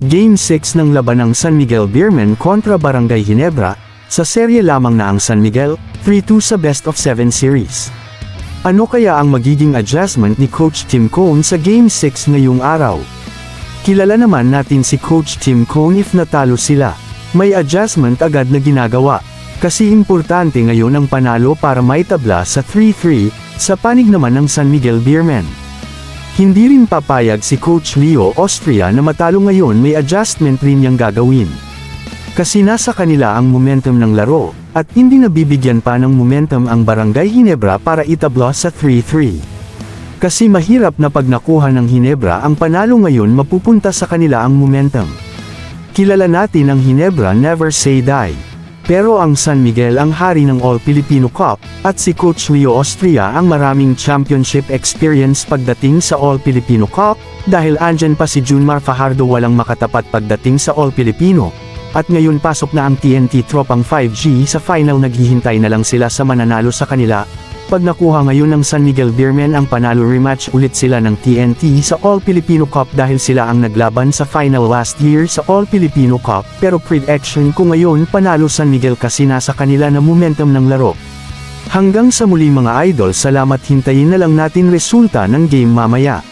Game 6 ng laban ng San Miguel Beermen kontra Barangay Ginebra, sa serye lamang na ang San Miguel, 3-2 sa Best of 7 series. Ano kaya ang magiging adjustment ni Coach Tim Cone sa Game 6 ngayong araw? Kilala naman natin si Coach Tim Cone. If natalo sila, may adjustment agad na ginagawa. Kasi importante ngayon ang panalo para maitabla sa 3-3, sa panig naman ng San Miguel Beermen. Hindi rin papayag si Coach Leo Austria na matalo ngayon, may adjustment rin niyang gagawin. Kasi nasa kanila ang momentum ng laro, at hindi nabibigyan pa ng momentum ang Barangay Ginebra para itabla sa 3-3. Kasi mahirap na pag nakuha ng Ginebra ang panalo ngayon, mapupunta sa kanila ang momentum. Kilala natin ang Ginebra, never say die. Pero ang San Miguel ang hari ng All-Filipino Cup, at si Coach Leo Austria ang maraming championship experience pagdating sa All-Filipino Cup, dahil andyan pa si Junmar Fajardo walang makatapat pagdating sa All-Filipino. At ngayon pasok na ang TNT tropang 5G sa final, naghihintay na lang sila sa mananalo sa kanila. Pag nakuha ngayon ng San Miguel Beermen ang panalo, rematch ulit sila ng TNT sa All-Filipino Cup dahil sila ang naglaban sa final last year sa All-Filipino Cup. Pero prediction ko ngayon panalo San Miguel kasi nasa kanila na momentum ng laro. Hanggang sa muli mga idol, salamat, hintayin na lang natin resulta ng game mamaya.